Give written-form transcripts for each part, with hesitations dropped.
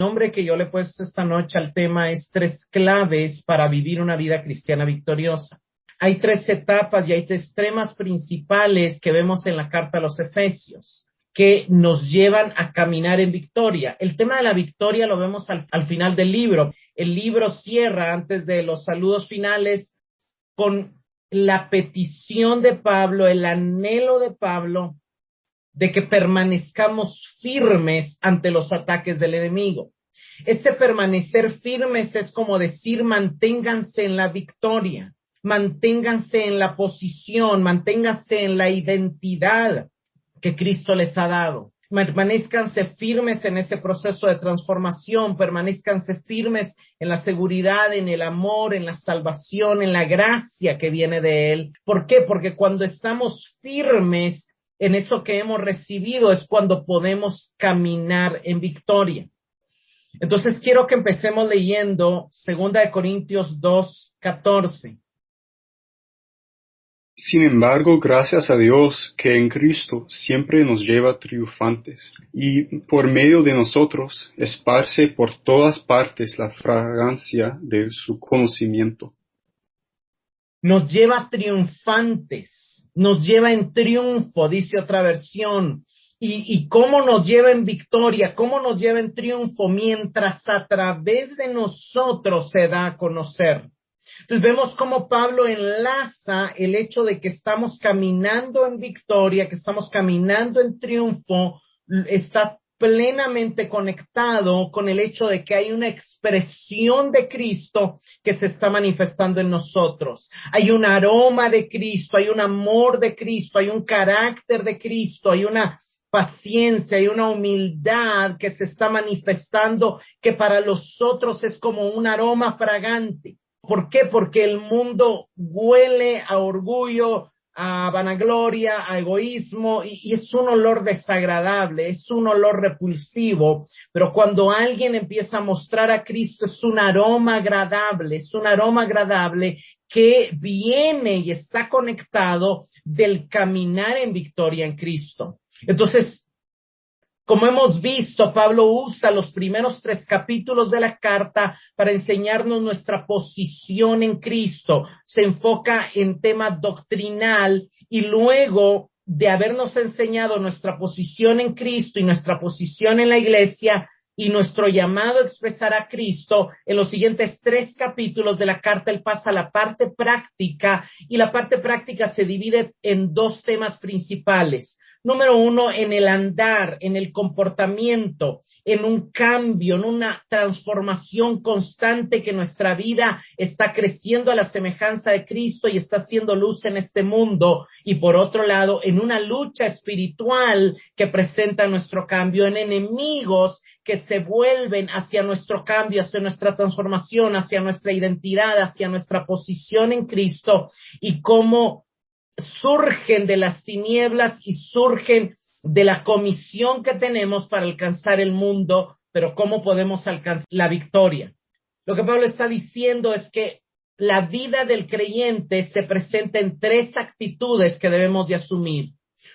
nombre que yo le he puesto esta noche al tema es 3 claves para vivir una vida cristiana victoriosa. Hay 3 etapas y hay 3 temas principales que vemos en la carta a los Efesios que nos llevan a caminar en victoria. El tema de la victoria lo vemos al final del libro. El libro cierra, antes de los saludos finales, con la petición de Pablo, el anhelo de Pablo de que permanezcamos firmes ante los ataques del enemigo. Este permanecer firmes es como decir, manténganse en la victoria, manténganse en la posición, manténganse en la identidad que Cristo les ha dado. Permanezcanse firmes en ese proceso de transformación, permanezcanse firmes en la seguridad, en el amor, en la salvación, en la gracia que viene de Él. ¿Por qué? Porque cuando estamos firmes en eso que hemos recibido es cuando podemos caminar en victoria. Entonces quiero que empecemos leyendo 2 Corintios 2:14. Sin embargo, gracias a Dios que en Cristo siempre nos lleva triunfantes, y por medio de nosotros esparce por todas partes la fragancia de su conocimiento. Nos lleva triunfantes, nos lleva en triunfo, dice otra versión. ¿Y cómo nos lleva en victoria? ¿Cómo nos lleva en triunfo? Mientras a través de nosotros se da a conocer. Entonces vemos cómo Pablo enlaza el hecho de que estamos caminando en victoria, que estamos caminando en triunfo, está plenamente conectado con el hecho de que hay una expresión de Cristo que se está manifestando en nosotros. Hay un aroma de Cristo, hay un amor de Cristo, hay un carácter de Cristo, hay una paciencia y una humildad que se está manifestando que para los otros es como un aroma fragante. ¿Por qué? Porque el mundo huele a orgullo, a vanagloria, a egoísmo, y es un olor desagradable, es un olor repulsivo, pero cuando alguien empieza a mostrar a Cristo es un aroma agradable que viene y está conectado del caminar en victoria en Cristo. Entonces, como hemos visto, Pablo usa los primeros 3 capítulos de la carta para enseñarnos nuestra posición en Cristo. Se enfoca en tema doctrinal y luego de habernos enseñado nuestra posición en Cristo y nuestra posición en la iglesia y nuestro llamado a expresar a Cristo, en los siguientes 3 capítulos de la carta él pasa a la parte práctica y la parte práctica se divide en 2 temas principales. Número 1, en el andar, en el comportamiento, en un cambio, en una transformación constante que nuestra vida está creciendo a la semejanza de Cristo y está haciendo luz en este mundo. Y por otro lado, en una lucha espiritual que presenta nuestro cambio, en enemigos que se vuelven hacia nuestro cambio, hacia nuestra transformación, hacia nuestra identidad, hacia nuestra posición en Cristo y cómo surgen de las tinieblas y surgen de la comisión que tenemos para alcanzar el mundo, pero cómo podemos alcanzar la victoria. Lo que Pablo está diciendo es que la vida del creyente se presenta en 3 actitudes que debemos de asumir.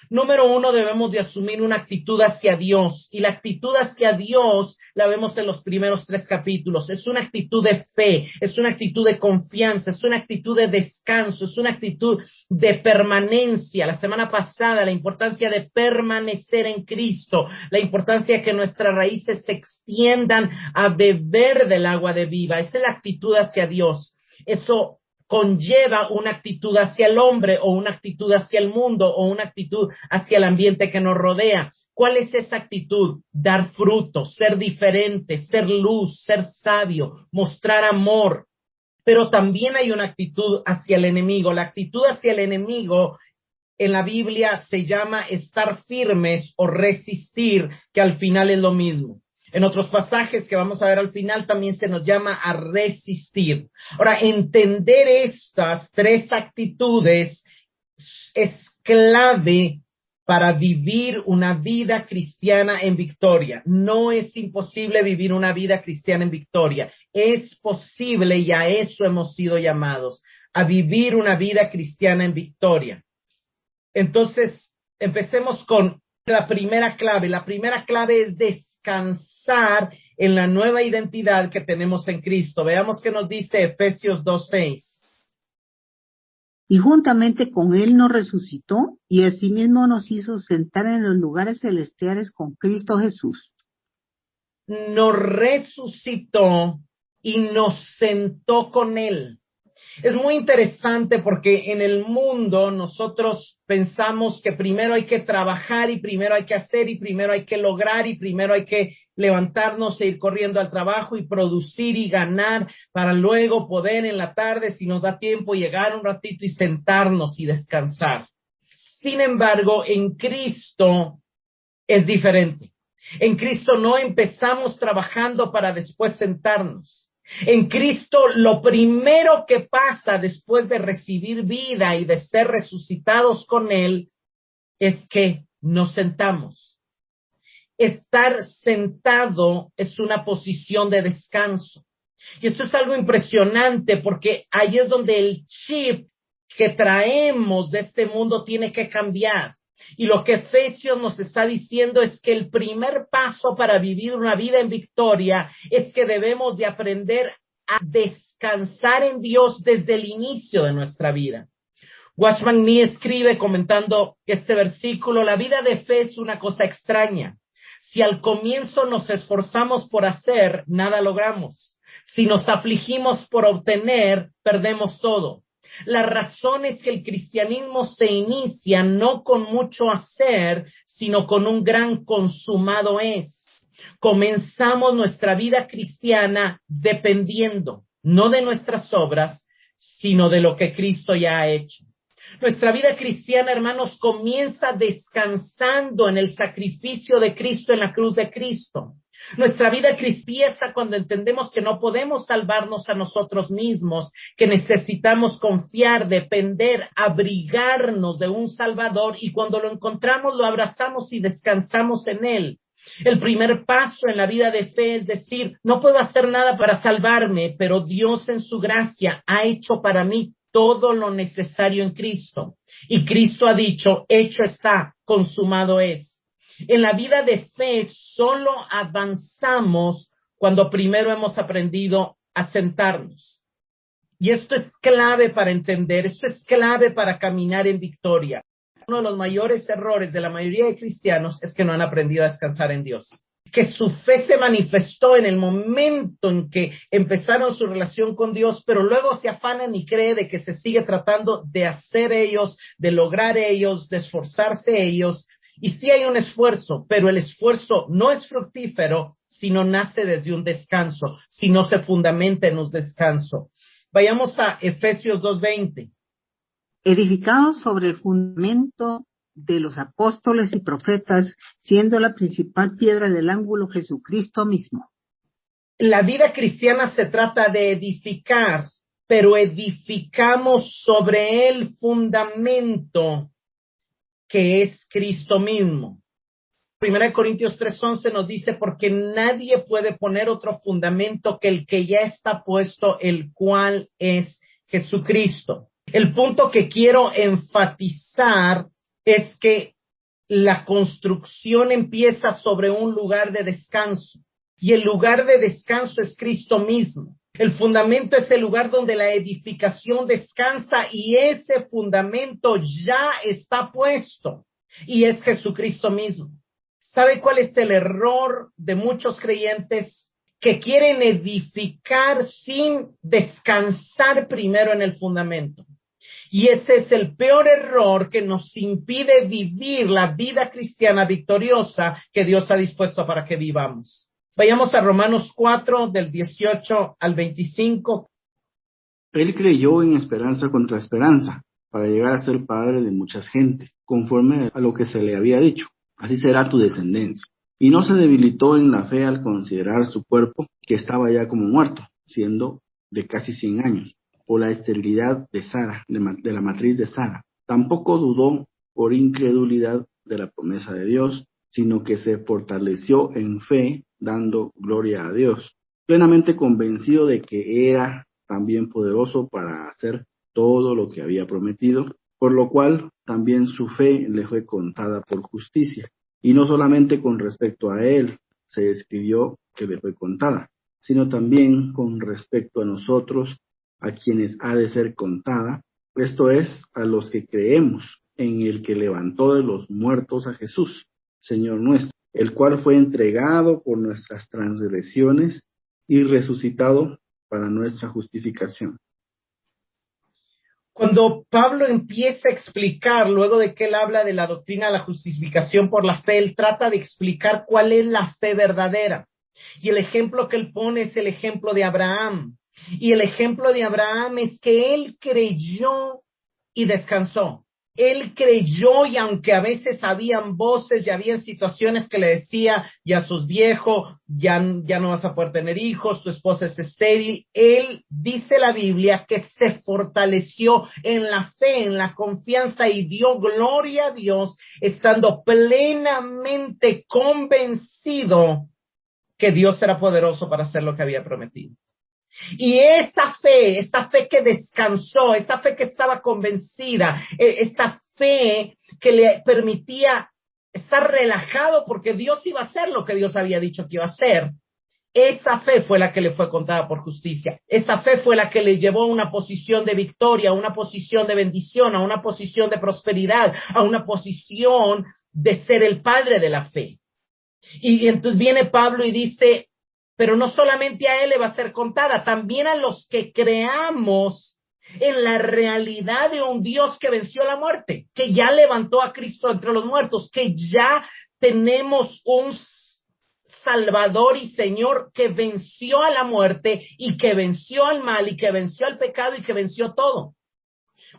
Número 1, debemos de asumir una actitud hacia Dios, y la actitud hacia Dios la vemos en los primeros 3 capítulos. Es una actitud de fe, es una actitud de confianza, es una actitud de descanso, es una actitud de permanencia. La semana pasada, la importancia de permanecer en Cristo, la importancia de que nuestras raíces se extiendan a beber del agua de vida. Esa es la actitud hacia Dios. Eso conlleva una actitud hacia el hombre o una actitud hacia el mundo o una actitud hacia el ambiente que nos rodea. ¿Cuál es esa actitud? Dar fruto, ser diferente, ser luz, ser sabio, mostrar amor. Pero también hay una actitud hacia el enemigo. La actitud hacia el enemigo en la Biblia se llama estar firmes o resistir, que al final es lo mismo. En otros pasajes que vamos a ver al final también se nos llama a resistir. Ahora, entender estas 3 actitudes es clave para vivir una vida cristiana en victoria. No es imposible vivir una vida cristiana en victoria. Es posible y a eso hemos sido llamados, a vivir una vida cristiana en victoria. Entonces, empecemos con la primera clave. La primera clave es descansar en la nueva identidad que tenemos en Cristo. Veamos qué nos dice Efesios 2:6. Y juntamente con él nos resucitó y asimismo nos hizo sentar en los lugares celestiales con Cristo Jesús. Nos resucitó y nos sentó con él. Es muy interesante porque en el mundo nosotros pensamos que primero hay que trabajar y primero hay que hacer y primero hay que lograr y primero hay que levantarnos e ir corriendo al trabajo y producir y ganar para luego poder en la tarde, si nos da tiempo, llegar un ratito y sentarnos y descansar. Sin embargo, en Cristo es diferente. En Cristo no empezamos trabajando para después sentarnos. En Cristo, lo primero que pasa después de recibir vida y de ser resucitados con Él es que nos sentamos. Estar sentado es una posición de descanso. Y esto es algo impresionante porque ahí es donde el chip que traemos de este mundo tiene que cambiar. Y lo que Efesios nos está diciendo es que el primer paso para vivir una vida en victoria es que debemos de aprender a descansar en Dios desde el inicio de nuestra vida. Watchman Nee escribe comentando este versículo: la vida de fe es una cosa extraña. Si al comienzo nos esforzamos por hacer, nada logramos. Si nos afligimos por obtener, perdemos todo. La razón es que el cristianismo se inicia no con mucho hacer, sino con un gran consumado es. Comenzamos nuestra vida cristiana dependiendo, no de nuestras obras, sino de lo que Cristo ya ha hecho. Nuestra vida cristiana, hermanos, comienza descansando en el sacrificio de Cristo en la cruz de Cristo. Nuestra vida empieza cuando entendemos que no podemos salvarnos a nosotros mismos, que necesitamos confiar, depender, abrigarnos de un Salvador, y cuando lo encontramos lo abrazamos y descansamos en Él. El primer paso en la vida de fe es decir, no puedo hacer nada para salvarme, pero Dios en su gracia ha hecho para mí todo lo necesario en Cristo. Y Cristo ha dicho, hecho está, consumado es. En la vida de fe solo avanzamos cuando primero hemos aprendido a sentarnos. Y esto es clave para entender, esto es clave para caminar en victoria. Uno de los mayores errores de la mayoría de cristianos es que no han aprendido a descansar en Dios. Que su fe se manifestó en el momento en que empezaron su relación con Dios, pero luego se afanan y creen de que se sigue tratando de hacer ellos, de lograr ellos, de esforzarse ellos. Y sí hay un esfuerzo, pero el esfuerzo no es fructífero si no nace desde un descanso, si no se fundamenta en un descanso. Vayamos a Efesios 2:20. Edificados sobre el fundamento de los apóstoles y profetas, siendo la principal piedra del ángulo Jesucristo mismo. La vida cristiana se trata de edificar, pero edificamos sobre el fundamento que es Cristo mismo. 1 Corintios 3:11 nos dice, porque nadie puede poner otro fundamento que el que ya está puesto, el cual es Jesucristo. El punto que quiero enfatizar es que la construcción empieza sobre un lugar de descanso, y el lugar de descanso es Cristo mismo. El fundamento es el lugar donde la edificación descansa, y ese fundamento ya está puesto, y es Jesucristo mismo. ¿Sabe cuál es el error de muchos creyentes? Que quieren edificar sin descansar primero en el fundamento. Y ese es el peor error que nos impide vivir la vida cristiana victoriosa que Dios ha dispuesto para que vivamos. Vayamos a Romanos 4, del 18 al 25. Él creyó en esperanza contra esperanza, para llegar a ser padre de muchas gentes, conforme a lo que se le había dicho. Así será tu descendencia. Y no se debilitó en la fe al considerar su cuerpo, que estaba ya como muerto, siendo de casi 100 años, por la esterilidad de Sara, de la matriz de Sara. Tampoco dudó por incredulidad de la promesa de Dios, sino que se fortaleció en fe, dando gloria a Dios, plenamente convencido de que era también poderoso para hacer todo lo que había prometido, por lo cual también su fe le fue contada por justicia. Y no solamente con respecto a él, se describió que le fue contada, sino también con respecto a nosotros, a quienes ha de ser contada, esto es, a los que creemos en el que levantó de los muertos a Jesús, Señor nuestro, el cual fue entregado por nuestras transgresiones y resucitado para nuestra justificación. Cuando Pablo empieza a explicar, luego de que él habla de la doctrina de la justificación por la fe, él trata de explicar cuál es la fe verdadera. Y el ejemplo que él pone es el ejemplo de Abraham. Y el ejemplo de Abraham es que él creyó y descansó. Él creyó, y aunque a veces habían voces y habían situaciones que le decía, ya sos viejo, ya no vas a poder tener hijos, tu esposa es estéril, él, dice la Biblia, que se fortaleció en la fe, en la confianza, y dio gloria a Dios, estando plenamente convencido que Dios era poderoso para hacer lo que había prometido. Y esa fe que descansó, esa fe que estaba convencida, esta fe que le permitía estar relajado porque Dios iba a hacer lo que Dios había dicho que iba a hacer, esa fe fue la que le fue contada por justicia. Esa fe fue la que le llevó a una posición de victoria, a una posición de bendición, a una posición de prosperidad, a una posición de ser el padre de la fe. Y entonces viene Pablo y dice, pero no solamente a él le va a ser contada, también a los que creamos en la realidad de un Dios que venció la muerte, que ya levantó a Cristo entre los muertos, que ya tenemos un Salvador y Señor que venció a la muerte y que venció al mal y que venció al pecado y que venció todo.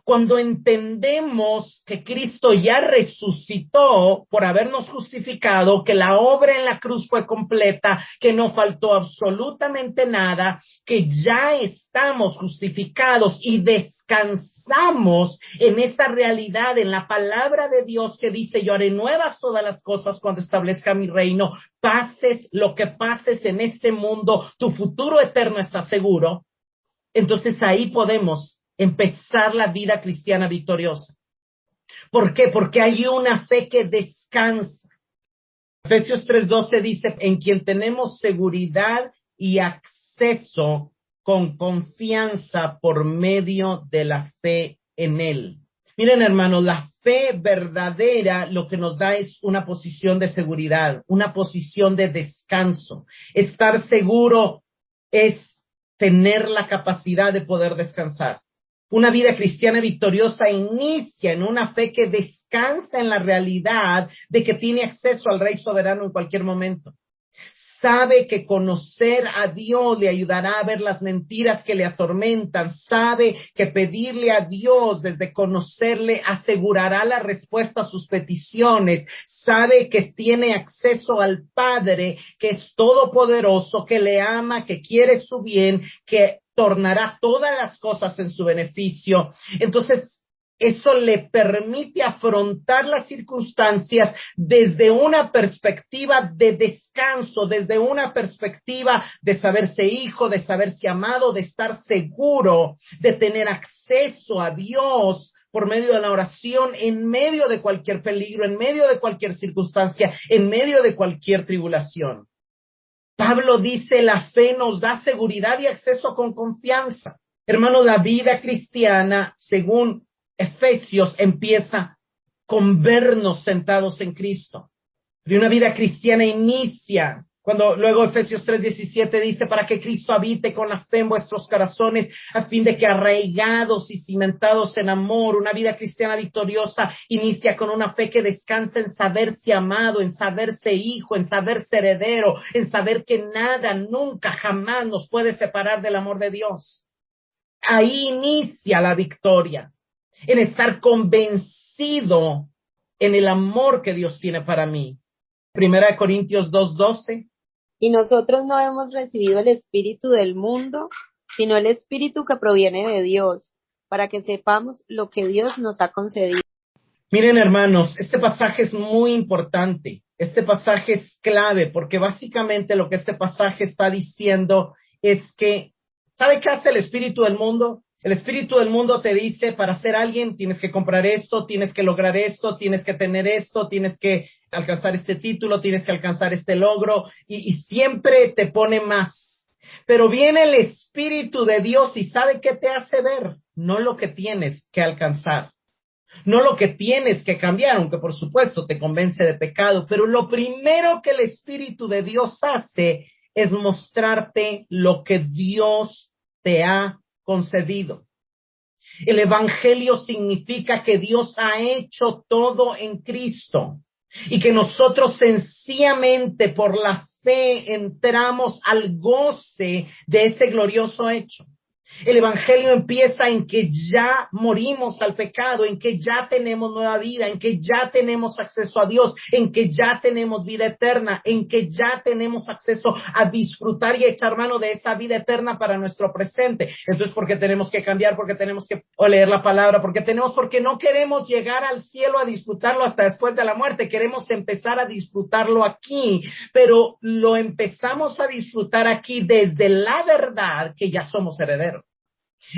Cuando entendemos que Cristo ya resucitó por habernos justificado, que la obra en la cruz fue completa, que no faltó absolutamente nada, que ya estamos justificados y descansamos en esa realidad, en la palabra de Dios que dice, yo haré nuevas todas las cosas cuando establezca mi reino, pases lo que pases en este mundo, tu futuro eterno está seguro. Entonces ahí podemos empezar la vida cristiana victoriosa. ¿Por qué? Porque hay una fe que descansa. Efesios 3:12 dice, en quien tenemos seguridad y acceso con confianza por medio de la fe en Él. Miren, hermanos, la fe verdadera lo que nos da es una posición de seguridad, una posición de descanso. Estar seguro es tener la capacidad de poder descansar. Una vida cristiana victoriosa inicia en una fe que descansa en la realidad de que tiene acceso al Rey soberano en cualquier momento. Sabe que conocer a Dios le ayudará a ver las mentiras que le atormentan. Sabe que pedirle a Dios desde conocerle asegurará la respuesta a sus peticiones. Sabe que tiene acceso al Padre, que es todopoderoso, que le ama, que quiere su bien, que tornará todas las cosas en su beneficio. Entonces, eso le permite afrontar las circunstancias desde una perspectiva de descanso, desde una perspectiva de saberse hijo, de saberse amado, de estar seguro, de tener acceso a Dios por medio de la oración, en medio de cualquier peligro, en medio de cualquier circunstancia, en medio de cualquier tribulación. Pablo dice, la fe nos da seguridad y acceso con confianza. Hermano, la vida cristiana, según Efesios, empieza con vernos sentados en Cristo. Y una vida cristiana inicia cuando luego Efesios 3:17 dice, para que Cristo habite con la fe en vuestros corazones, a fin de que arraigados y cimentados en amor, una vida cristiana victoriosa inicia con una fe que descansa en saberse amado, en saberse hijo, en saberse heredero, en saber que nada, nunca, jamás nos puede separar del amor de Dios. Ahí inicia la victoria, en estar convencido en el amor que Dios tiene para mí. 1 Corintios 2:12. Y nosotros no hemos recibido el espíritu del mundo, sino el espíritu que proviene de Dios, para que sepamos lo que Dios nos ha concedido. Miren, hermanos, este pasaje es muy importante. Este pasaje es clave, porque básicamente lo que este pasaje está diciendo es que, ¿sabe qué hace el espíritu del mundo? El espíritu del mundo te dice, para ser alguien tienes que comprar esto, tienes que lograr esto, tienes que tener esto, tienes que alcanzar este título, tienes que alcanzar este logro, y siempre te pone más. Pero viene el Espíritu de Dios y ¿sabe qué te hace ver? No lo que tienes que alcanzar, no lo que tienes que cambiar, aunque por supuesto te convence de pecado, pero lo primero que el Espíritu de Dios hace es mostrarte lo que Dios te ha concedido. El Evangelio significa que Dios ha hecho todo en Cristo y que nosotros sencillamente por la fe entramos al goce de ese glorioso hecho. El Evangelio empieza en que ya morimos al pecado, en que ya tenemos nueva vida, en que ya tenemos acceso a Dios, en que ya tenemos vida eterna, en que ya tenemos acceso a disfrutar y a echar mano de esa vida eterna para nuestro presente. Entonces, ¿por qué tenemos que cambiar? ¿Por qué tenemos que leer la palabra? Porque no queremos llegar al cielo a disfrutarlo hasta después de la muerte. Queremos empezar a disfrutarlo aquí, pero lo empezamos a disfrutar aquí desde la verdad que ya somos herederos.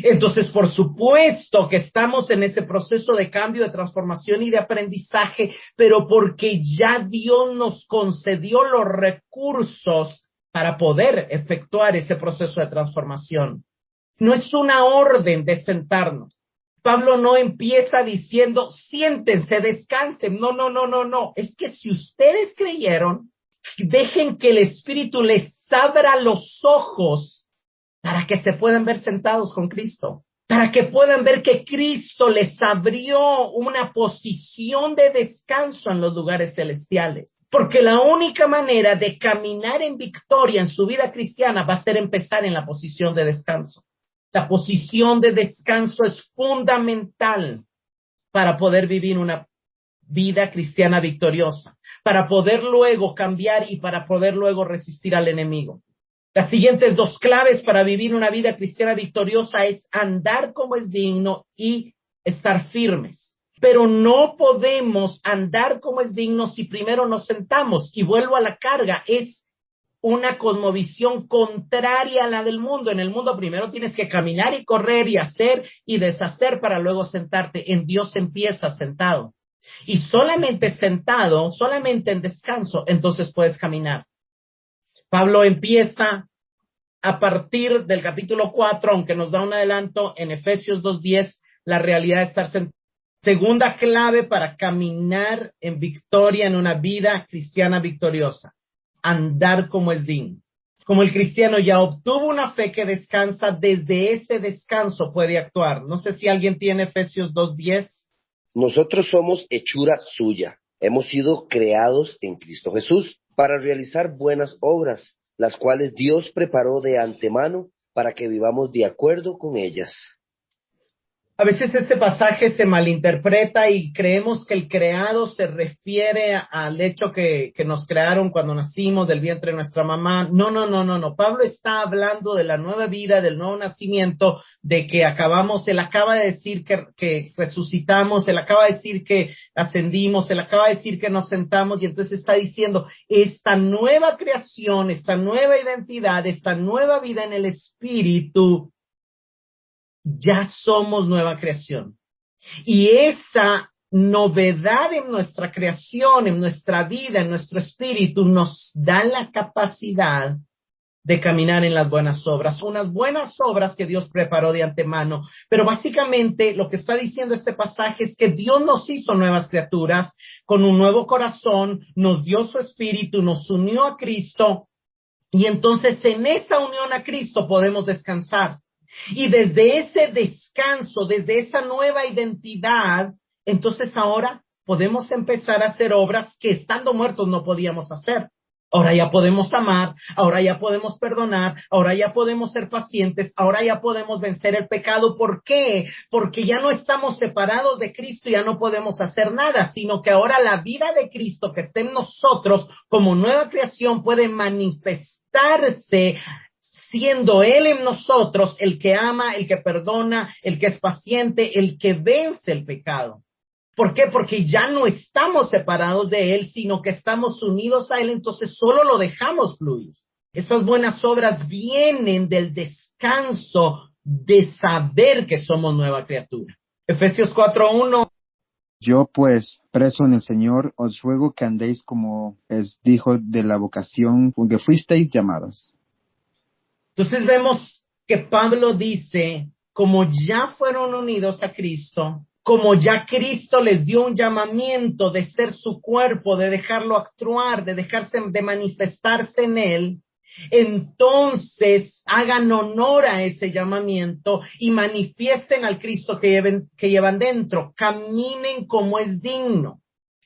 Entonces, por supuesto que estamos en ese proceso de cambio, de transformación y de aprendizaje, pero porque ya Dios nos concedió los recursos para poder efectuar ese proceso de transformación. No es una orden de sentarnos. Pablo no empieza diciendo, siéntense, descansen. No. Es que si ustedes creyeron, dejen que el Espíritu les abra los ojos para que se puedan ver sentados con Cristo, para que puedan ver que Cristo les abrió una posición de descanso en los lugares celestiales. Porque la única manera de caminar en victoria en su vida cristiana va a ser empezar en la posición de descanso. La posición de descanso es fundamental para poder vivir una vida cristiana victoriosa, para poder luego cambiar y para poder luego resistir al enemigo. Las siguientes dos claves para vivir una vida cristiana victoriosa es andar como es digno y estar firmes. Pero no podemos andar como es digno si primero nos sentamos. Y vuelvo a la carga, es una cosmovisión contraria a la del mundo. En el mundo primero tienes que caminar y correr y hacer y deshacer para luego sentarte. En Dios empieza sentado. Y solamente sentado, solamente en descanso, entonces puedes caminar. Pablo empieza a partir del capítulo 4, aunque nos da un adelanto en Efesios 2:10, la realidad de estar sentado. Segunda clave para caminar en victoria en una vida cristiana victoriosa, andar como es digno. Como el cristiano ya obtuvo una fe que descansa, desde ese descanso puede actuar. No sé si alguien tiene Efesios 2:10. Nosotros somos hechura suya, hemos sido creados en Cristo Jesús para realizar buenas obras, las cuales Dios preparó de antemano para que vivamos de acuerdo con ellas. A veces este pasaje se malinterpreta y creemos que el creado se refiere al hecho que nos crearon cuando nacimos del vientre de nuestra mamá. No. Pablo está hablando de la nueva vida, del nuevo nacimiento, de que él acaba de decir que resucitamos, él acaba de decir que ascendimos, él acaba de decir que nos sentamos, y entonces está diciendo, esta nueva creación, esta nueva identidad, esta nueva vida en el Espíritu, ya somos nueva creación. Y esa novedad en nuestra creación, en nuestra vida, en nuestro espíritu, nos da la capacidad de caminar en las buenas obras, unas buenas obras que Dios preparó de antemano. Pero básicamente lo que está diciendo este pasaje es que Dios nos hizo nuevas criaturas con un nuevo corazón, nos dio su espíritu, nos unió a Cristo, y entonces en esa unión a Cristo podemos descansar. Y desde ese descanso, desde esa nueva identidad, entonces ahora podemos empezar a hacer obras que estando muertos no podíamos hacer. Ahora ya podemos amar, ahora ya podemos perdonar, ahora ya podemos ser pacientes, ahora ya podemos vencer el pecado. ¿Por qué? Porque ya no estamos separados de Cristo, ya no podemos hacer nada, sino que ahora la vida de Cristo que está en nosotros como nueva creación puede manifestarse siendo Él en nosotros el que ama, el que perdona, el que es paciente, el que vence el pecado. ¿Por qué? Porque ya no estamos separados de Él, sino que estamos unidos a Él, entonces solo lo dejamos fluir. Esas buenas obras vienen del descanso de saber que somos nueva criatura. Efesios 4:1. Yo pues, preso en el Señor, os ruego que andéis como es dijo de la vocación con que fuisteis llamados. Entonces vemos que Pablo dice, como ya fueron unidos a Cristo, como ya Cristo les dio un llamamiento de ser su cuerpo, de dejarlo actuar, de manifestarse en él, entonces hagan honor a ese llamamiento y manifiesten al Cristo que llevan dentro. Caminen como es digno,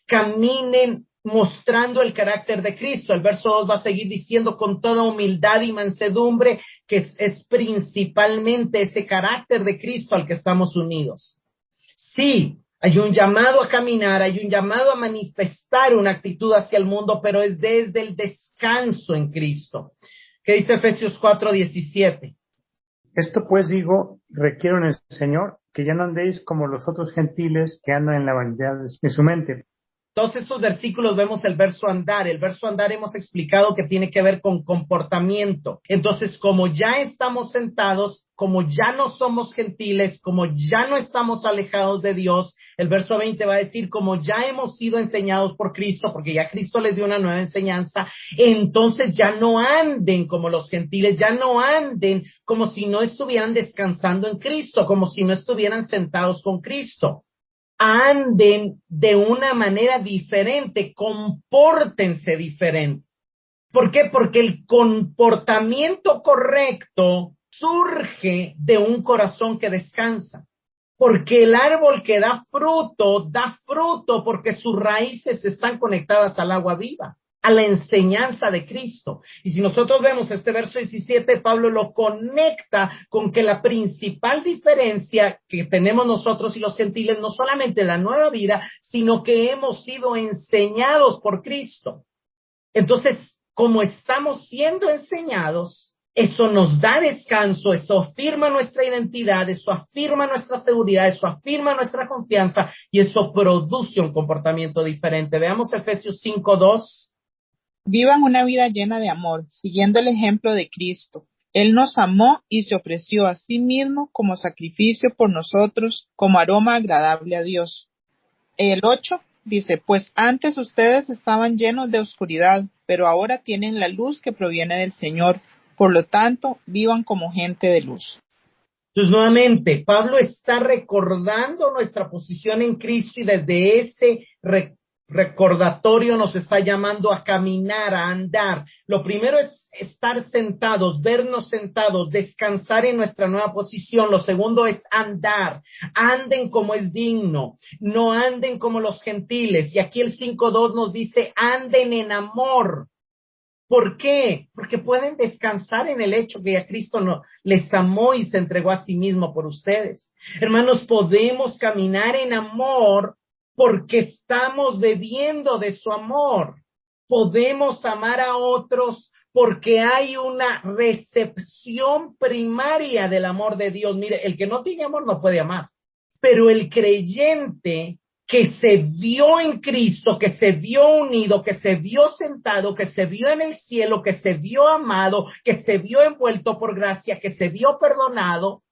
caminen mostrando el carácter de Cristo. El verso 2 va a seguir diciendo con toda humildad y mansedumbre, que es principalmente ese carácter de Cristo al que estamos unidos. Sí, hay un llamado a caminar, hay un llamado a manifestar una actitud hacia el mundo, pero es desde el descanso en Cristo. ¿Qué dice Efesios 4:17? Esto pues digo, requiero en el Señor, que ya no andéis como los otros gentiles que andan en la vanidad de su mente. Todos estos versículos vemos el verso andar. El verso andar hemos explicado que tiene que ver con comportamiento. Entonces, como ya estamos sentados, como ya no somos gentiles, como ya no estamos alejados de Dios, el verso 20 va a decir, como ya hemos sido enseñados por Cristo, porque ya Cristo les dio una nueva enseñanza, entonces ya no anden como los gentiles, ya no anden como si no estuvieran descansando en Cristo, como si no estuvieran sentados con Cristo. Anden de una manera diferente, compórtense diferente. ¿Por qué? Porque el comportamiento correcto surge de un corazón que descansa. Porque el árbol que da fruto porque sus raíces están conectadas al agua viva, a la enseñanza de Cristo. Y si nosotros vemos este verso 17, Pablo lo conecta con que la principal diferencia que tenemos nosotros y los gentiles no solamente la nueva vida, sino que hemos sido enseñados por Cristo. Entonces, como estamos siendo enseñados, eso nos da descanso, eso afirma nuestra identidad, eso afirma nuestra seguridad, eso afirma nuestra confianza y eso produce un comportamiento diferente. Veamos Efesios 5:2. Vivan una vida llena de amor, siguiendo el ejemplo de Cristo. Él nos amó y se ofreció a sí mismo como sacrificio por nosotros, como aroma agradable a Dios. El 8 dice, pues antes ustedes estaban llenos de oscuridad, pero ahora tienen la luz que proviene del Señor. Por lo tanto, vivan como gente de luz. Entonces, nuevamente, Pablo está recordando nuestra posición en Cristo y desde ese recordatorio nos está llamando a caminar, a andar. Lo primero es estar sentados, vernos sentados, descansar en nuestra nueva posición. Lo segundo es andar. Anden como es digno, no anden como los gentiles. Y aquí el 5:2 nos dice, anden en amor. ¿Por qué? Porque pueden descansar en el hecho que ya Cristo les amó y se entregó a sí mismo por ustedes. Hermanos, podemos caminar en amor porque estamos bebiendo de su amor. Podemos amar a otros porque hay una recepción primaria del amor de Dios. Mire, el que no tiene amor no puede amar, pero el creyente que se vio en Cristo, que se vio unido, que se vio sentado, que se vio en el cielo, que se vio amado, que se vio envuelto por gracia, que se vio perdonado,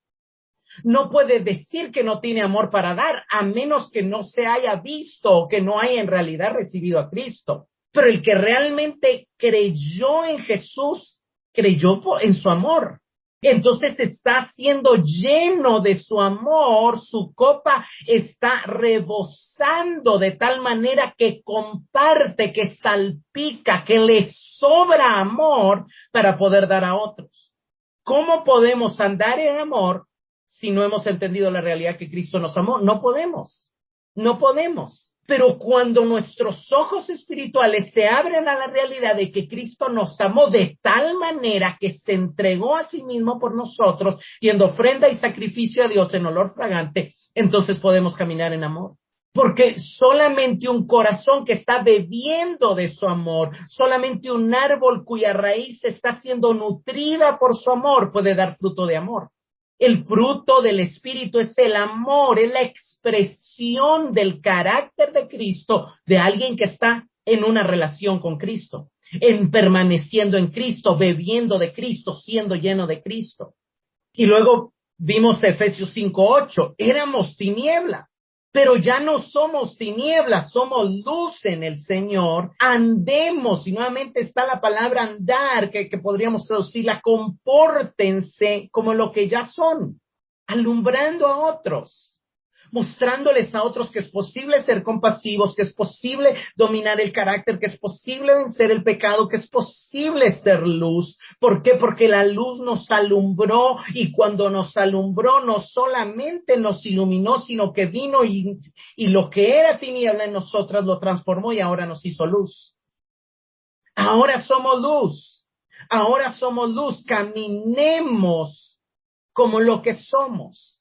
no puede decir que no tiene amor para dar, a menos que no se haya visto o que no haya en realidad recibido a Cristo. Pero el que realmente creyó en Jesús, creyó en su amor. Entonces está siendo lleno de su amor, su copa está rebosando de tal manera que comparte, que salpica, que le sobra amor para poder dar a otros. ¿Cómo podemos andar en amor si no hemos entendido la realidad que Cristo nos amó? No podemos. Pero cuando nuestros ojos espirituales se abren a la realidad de que Cristo nos amó de tal manera que se entregó a sí mismo por nosotros, siendo ofrenda y sacrificio a Dios en olor fragante, entonces podemos caminar en amor. Porque solamente un corazón que está bebiendo de su amor, solamente un árbol cuya raíz está siendo nutrida por su amor puede dar fruto de amor. El fruto del Espíritu es el amor, es la expresión del carácter de Cristo, de alguien que está en una relación con Cristo, en permaneciendo en Cristo, bebiendo de Cristo, siendo lleno de Cristo. Y luego Vimos Efesios 5:8, éramos tiniebla, pero ya no somos tinieblas, somos luz en el Señor. Andemos, y nuevamente está la palabra andar, que podríamos traducirla, compórtense como lo que ya son, alumbrando a otros, mostrándoles a otros que es posible ser compasivos, que es posible dominar el carácter, que es posible vencer el pecado, que es posible ser luz. ¿Por qué? Porque la luz nos alumbró, y cuando nos alumbró no solamente nos iluminó, sino que vino y lo que era tiniebla en nosotras lo transformó y ahora nos hizo luz. Ahora somos luz. Ahora somos luz. Caminemos como lo que somos.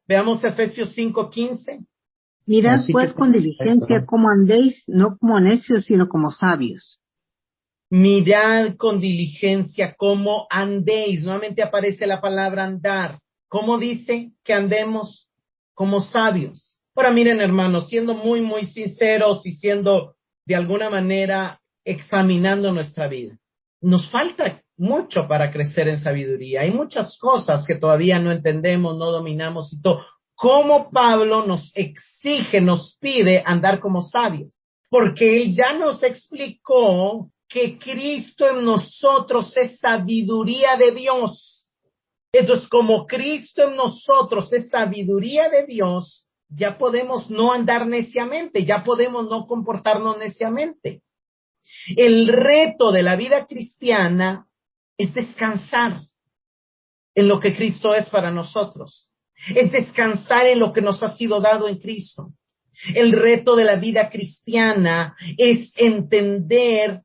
Veamos Efesios 5:15. Mirad Así pues que, con diligencia cómo andéis, no como necios, sino como sabios. Mirad con diligencia cómo andéis. Nuevamente aparece la palabra andar. ¿Cómo dice que andemos? Como sabios. Ahora miren, hermanos, siendo muy, muy sinceros y siendo de alguna manera examinando nuestra vida, nos falta mucho para crecer en sabiduría. Hay muchas cosas que todavía no entendemos, no dominamos y todo. ¿Cómo Pablo nos exige, nos pide andar como sabios? Porque él ya nos explicó que Cristo en nosotros es sabiduría de Dios. Entonces, como Cristo en nosotros es sabiduría de Dios, ya podemos no andar neciamente, ya podemos no comportarnos neciamente. El reto de la vida cristiana es descansar en lo que Cristo es para nosotros. Es descansar en lo que nos ha sido dado en Cristo. El reto de la vida cristiana es entender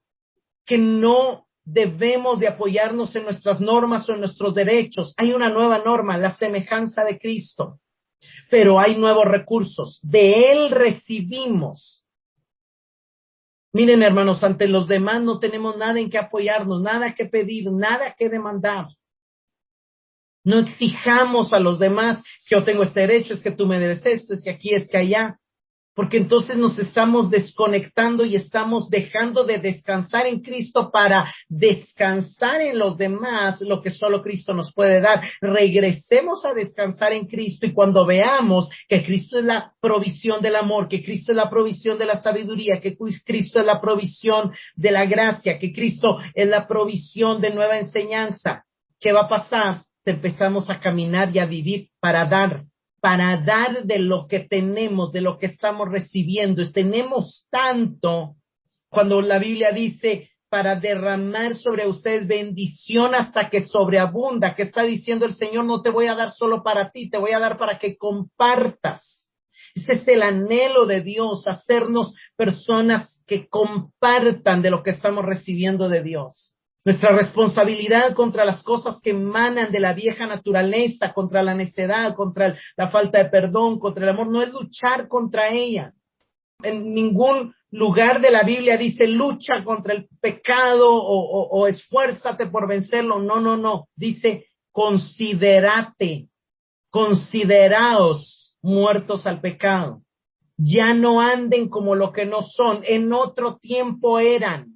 que no debemos de apoyarnos en nuestras normas o en nuestros derechos. Hay una nueva norma, la semejanza de Cristo, pero hay nuevos recursos. De Él recibimos. Miren, hermanos, ante los demás no tenemos nada en que apoyarnos, nada que pedir, nada que demandar. No exijamos a los demás que yo tengo este derecho, es que tú me debes esto, es que aquí, es que allá. Porque entonces nos estamos desconectando y estamos dejando de descansar en Cristo para descansar en los demás, lo que solo Cristo nos puede dar. Regresemos a descansar en Cristo, y cuando veamos que Cristo es la provisión del amor, que Cristo es la provisión de la sabiduría, que Cristo es la provisión de la gracia, que Cristo es la provisión de nueva enseñanza, ¿qué va a pasar? Empezamos a caminar y a vivir para dar de lo que tenemos, de lo que estamos recibiendo. Tenemos tanto, cuando la Biblia dice para derramar sobre ustedes bendición hasta que sobreabunda, que está diciendo el Señor, no te voy a dar solo para ti, te voy a dar para que compartas. Ese es el anhelo de Dios, hacernos personas que compartan de lo que estamos recibiendo de Dios. Nuestra responsabilidad contra las cosas que emanan de la vieja naturaleza, contra la necedad, contra la falta de perdón, contra el amor, no es luchar contra ella. En ningún lugar de la Biblia dice lucha contra el pecado o esfuérzate por vencerlo. No. Dice consideraos muertos al pecado. Ya no anden como lo que no son, en otro tiempo eran.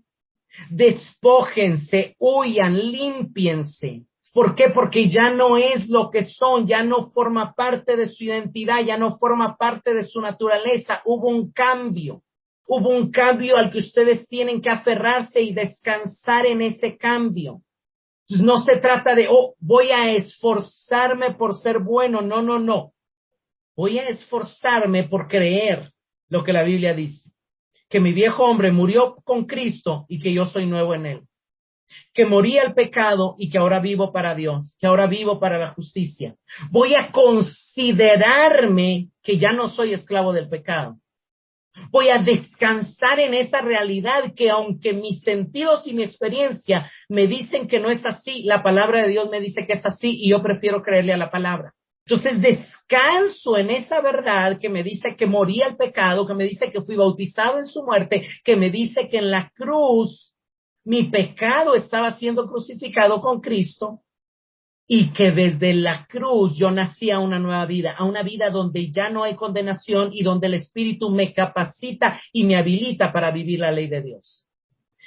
Despójense, huyan, límpiense. ¿Por qué? Porque ya no es lo que son, ya no forma parte de su identidad, ya no forma parte de su naturaleza. Hubo un cambio al que ustedes tienen que aferrarse y descansar en ese cambio. No se trata de, voy a esforzarme por ser bueno, no. Voy a esforzarme por creer lo que la Biblia dice. Que mi viejo hombre murió con Cristo y que yo soy nuevo en él. Que morí al pecado y que ahora vivo para Dios, que ahora vivo para la justicia. Voy a considerarme que ya no soy esclavo del pecado. Voy a descansar en esa realidad que aunque mis sentidos y mi experiencia me dicen que no es así, la palabra de Dios me dice que es así y yo prefiero creerle a la palabra. Entonces descanso en esa verdad que me dice que morí al pecado, que me dice que fui bautizado en su muerte, que me dice que en la cruz mi pecado estaba siendo crucificado con Cristo y que desde la cruz yo nací a una nueva vida, a una vida donde ya no hay condenación y donde el Espíritu me capacita y me habilita para vivir la ley de Dios.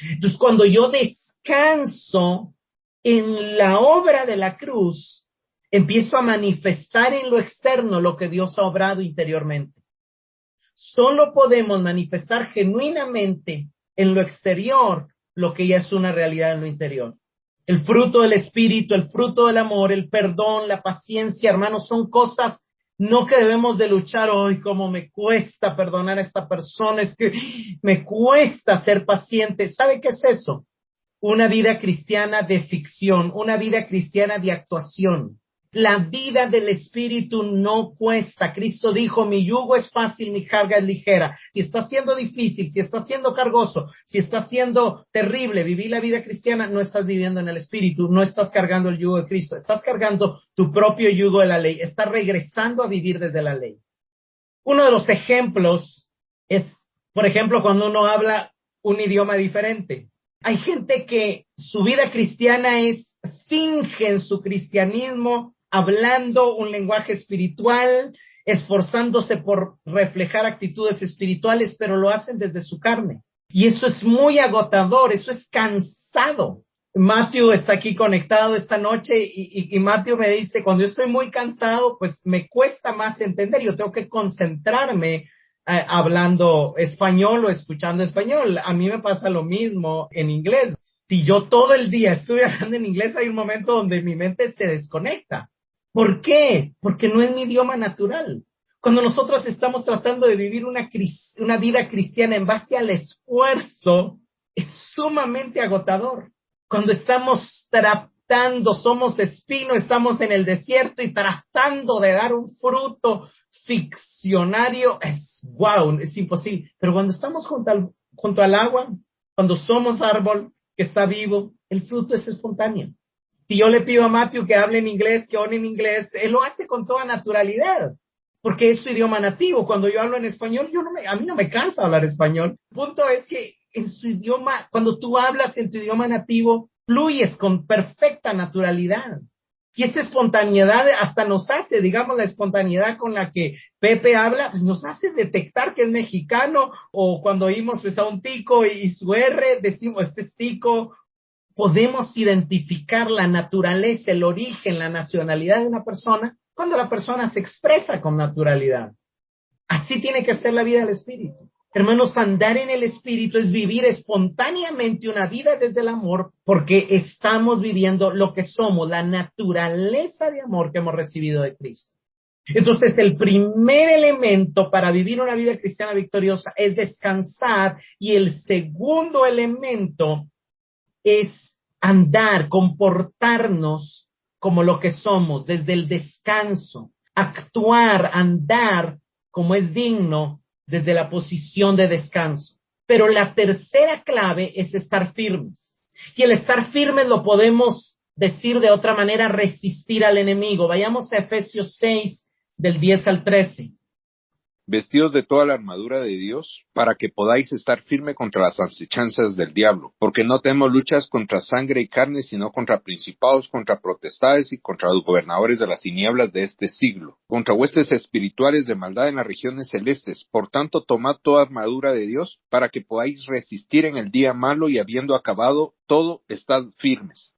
Entonces cuando yo descanso en la obra de la cruz, empiezo a manifestar en lo externo lo que Dios ha obrado interiormente. Solo podemos manifestar genuinamente en lo exterior lo que ya es una realidad en lo interior. El fruto del Espíritu, el fruto del amor, el perdón, la paciencia, hermanos, son cosas no que debemos de luchar hoy, como me cuesta perdonar a esta persona, es que me cuesta ser paciente. ¿Sabe qué es eso? Una vida cristiana de ficción, una vida cristiana de actuación. La vida del Espíritu no cuesta. Cristo dijo, mi yugo es fácil, mi carga es ligera. Si está siendo difícil, si está siendo cargoso, si está siendo terrible vivir la vida cristiana, no estás viviendo en el Espíritu, no estás cargando el yugo de Cristo, estás cargando tu propio yugo de la ley, estás regresando a vivir desde la ley. Uno de los ejemplos es, por ejemplo, cuando uno habla un idioma diferente. Hay gente que su vida cristiana fingen su cristianismo hablando un lenguaje espiritual, esforzándose por reflejar actitudes espirituales, pero lo hacen desde su carne. Y eso es muy agotador, eso es cansado. Matthew está aquí conectado esta noche y Matthew me dice, cuando yo estoy muy cansado, pues me cuesta más entender, yo tengo que concentrarme hablando español o escuchando español. A mí me pasa lo mismo en inglés. Si yo todo el día estoy hablando en inglés, hay un momento donde mi mente se desconecta. ¿Por qué? Porque no es mi idioma natural. Cuando nosotros estamos tratando de vivir una vida cristiana en base al esfuerzo, es sumamente agotador. Cuando estamos tratando, somos espino, estamos en el desierto y tratando de dar un fruto ficcionario, es imposible. Pero cuando estamos junto al agua, cuando somos árbol que está vivo, el fruto es espontáneo. Si yo le pido a Matthew que hable en inglés, que ore en inglés, él lo hace con toda naturalidad, porque es su idioma nativo. Cuando yo hablo en español, a mí no me cansa hablar español. El punto es que en su idioma, cuando tú hablas en tu idioma nativo, fluyes con perfecta naturalidad. Y esa espontaneidad hasta nos hace, digamos, la espontaneidad con la que Pepe habla, pues nos hace detectar que es mexicano, o cuando oímos pues, a un tico y su R, decimos, este es tico. Podemos identificar la naturaleza, el origen, la nacionalidad de una persona cuando la persona se expresa con naturalidad. Así tiene que ser la vida del Espíritu. Hermanos, andar en el Espíritu es vivir espontáneamente una vida desde el amor, porque estamos viviendo lo que somos, la naturaleza de amor que hemos recibido de Cristo. Entonces, el primer elemento para vivir una vida cristiana victoriosa es descansar, y el segundo elemento es andar, comportarnos como lo que somos, desde el descanso, actuar, andar como es digno desde la posición de descanso. Pero la tercera clave es estar firmes. Y el estar firmes lo podemos decir de otra manera, resistir al enemigo. Vayamos a Efesios 6, del 10 al 13. Vestidos de toda la armadura de Dios, para que podáis estar firme contra las acechanzas del diablo, porque no tenemos luchas contra sangre y carne, sino contra principados, contra potestades y contra los gobernadores de las tinieblas de este siglo, contra huestes espirituales de maldad en las regiones celestes. Por tanto, tomad toda armadura de Dios, para que podáis resistir en el día malo, y habiendo acabado todo, estad firmes.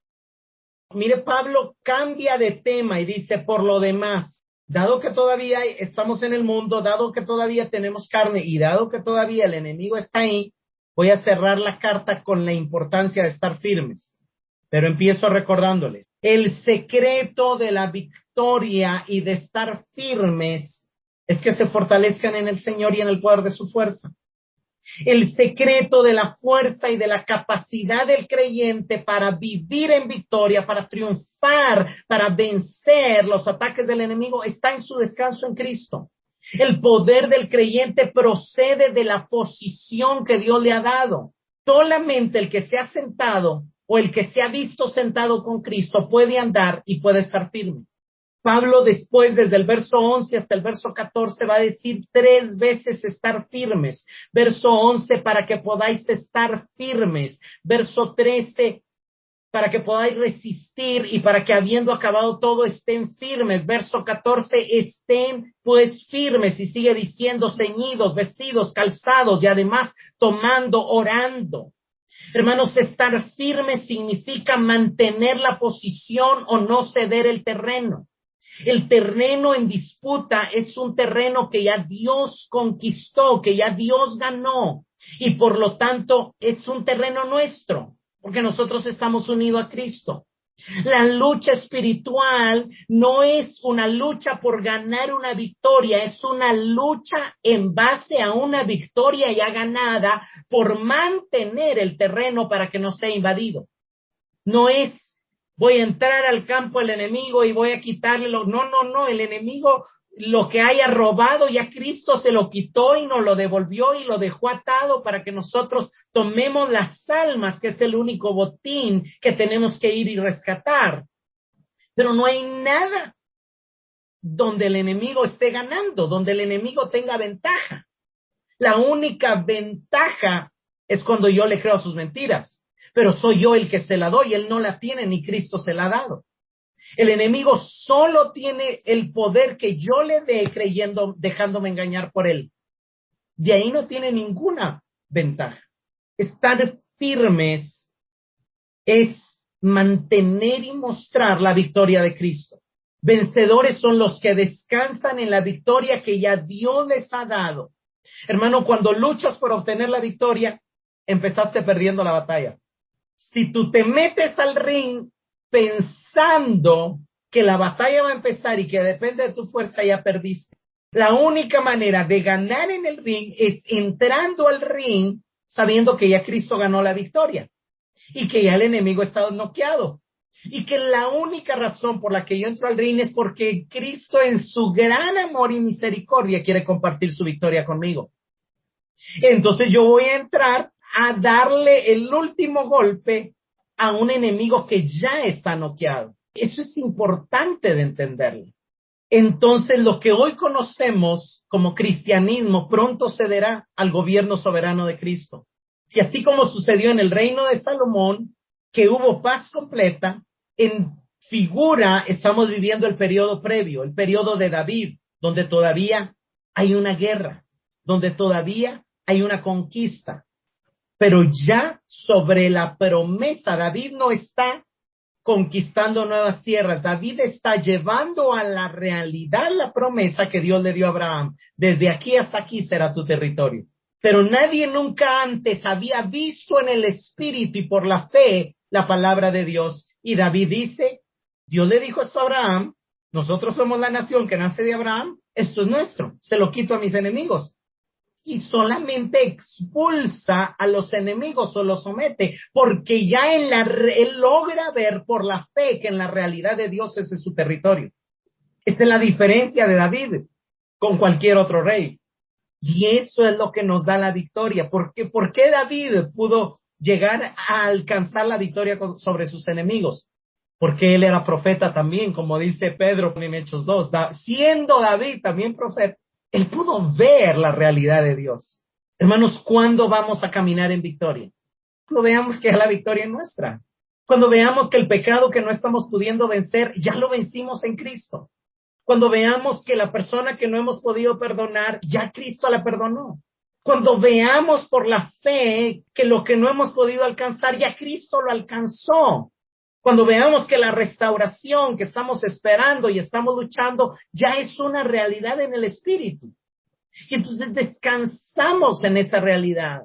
Mire, Pablo cambia de tema y dice, por lo demás, dado que todavía estamos en el mundo, dado que todavía tenemos carne y dado que todavía el enemigo está ahí, voy a cerrar la carta con la importancia de estar firmes. Pero empiezo recordándoles, el secreto de la victoria y de estar firmes es que se fortalezcan en el Señor y en el poder de su fuerza. El secreto de la fuerza y de la capacidad del creyente para vivir en victoria, para triunfar, para vencer los ataques del enemigo, está en su descanso en Cristo. El poder del creyente procede de la posición que Dios le ha dado. Solamente el que se ha sentado o el que se ha visto sentado con Cristo puede andar y puede estar firme. Pablo después, desde el verso 11 hasta el verso 14, va a decir 3 veces estar firmes. Verso 11, para que podáis estar firmes. Verso 13, para que podáis resistir y para que habiendo acabado todo estén firmes. Verso 14, estén pues firmes, y sigue diciendo ceñidos, vestidos, calzados y además tomando, orando. Hermanos, estar firme significa mantener la posición o no ceder el terreno. El terreno en disputa es un terreno que ya Dios conquistó, que ya Dios ganó, y por lo tanto es un terreno nuestro, porque nosotros estamos unidos a Cristo. La lucha espiritual no es una lucha por ganar una victoria, es una lucha en base a una victoria ya ganada por mantener el terreno para que no sea invadido. No es voy a entrar al campo del enemigo y voy a quitarle no, el enemigo lo que haya robado ya Cristo se lo quitó y nos lo devolvió y lo dejó atado para que nosotros tomemos las almas, que es el único botín que tenemos que ir y rescatar. Pero no hay nada donde el enemigo esté ganando, donde el enemigo tenga ventaja. La única ventaja es cuando yo le creo a sus mentiras, pero soy yo el que se la doy, él no la tiene ni Cristo se la ha dado. El enemigo solo tiene el poder que yo le dé creyendo, dejándome engañar por él. De ahí no tiene ninguna ventaja. Estar firmes es mantener y mostrar la victoria de Cristo. Vencedores son los que descansan en la victoria que ya Dios les ha dado. Hermano, cuando luchas por obtener la victoria, empezaste perdiendo la batalla. Si tú te metes al ring pensando que la batalla va a empezar y que depende de tu fuerza, ya perdiste. La única manera de ganar en el ring es entrando al ring sabiendo que ya Cristo ganó la victoria y que ya el enemigo está noqueado. Y que la única razón por la que yo entro al ring es porque Cristo en su gran amor y misericordia quiere compartir su victoria conmigo. Entonces yo voy a entrar a darle el último golpe a un enemigo que ya está noqueado. Eso es importante de entenderlo. Entonces lo que hoy conocemos como cristianismo pronto cederá al gobierno soberano de Cristo. Y así como sucedió en el reino de Salomón, que hubo paz completa, en figura estamos viviendo el periodo previo, el periodo de David, donde todavía hay una guerra, donde todavía hay una conquista. Pero ya sobre la promesa, David no está conquistando nuevas tierras. David está llevando a la realidad la promesa que Dios le dio a Abraham. Desde aquí hasta aquí será tu territorio. Pero nadie nunca antes había visto en el espíritu y por la fe la palabra de Dios. Y David dice, Dios le dijo esto a Abraham, nosotros somos la nación que nace de Abraham, esto es nuestro, se lo quito a mis enemigos. Y solamente expulsa a los enemigos o los somete, porque ya él logra ver por la fe que en la realidad de Dios ese es su territorio. Esa es la diferencia de David con cualquier otro rey. Y eso es lo que nos da la victoria. ¿Por qué David pudo llegar a alcanzar la victoria sobre sus enemigos? Porque él era profeta también, como dice Pedro en Hechos 2. Siendo David también profeta, él pudo ver la realidad de Dios. Hermanos, ¿cuándo vamos a caminar en victoria? Cuando veamos que la victoria es nuestra. Cuando veamos que el pecado que no estamos pudiendo vencer, ya lo vencimos en Cristo. Cuando veamos que la persona que no hemos podido perdonar, ya Cristo la perdonó. Cuando veamos por la fe que lo que no hemos podido alcanzar, ya Cristo lo alcanzó. Cuando veamos que la restauración que estamos esperando y estamos luchando ya es una realidad en el espíritu. Y entonces descansamos en esa realidad.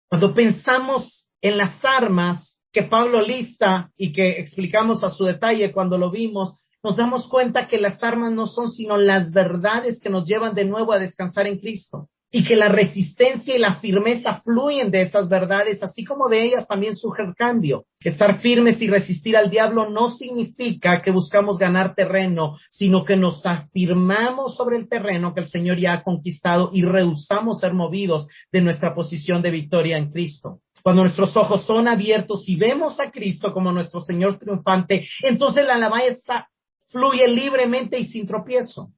Cuando pensamos en las armas que Pablo lista y que explicamos a su detalle cuando lo vimos, nos damos cuenta que las armas no son sino las verdades que nos llevan de nuevo a descansar en Cristo. Y que la resistencia y la firmeza fluyen de esas verdades, así como de ellas también surge el cambio. Estar firmes y resistir al diablo no significa que buscamos ganar terreno, sino que nos afirmamos sobre el terreno que el Señor ya ha conquistado y rehusamos ser movidos de nuestra posición de victoria en Cristo. Cuando nuestros ojos son abiertos y vemos a Cristo como nuestro Señor triunfante, entonces la alabanza fluye libremente y sin tropiezo.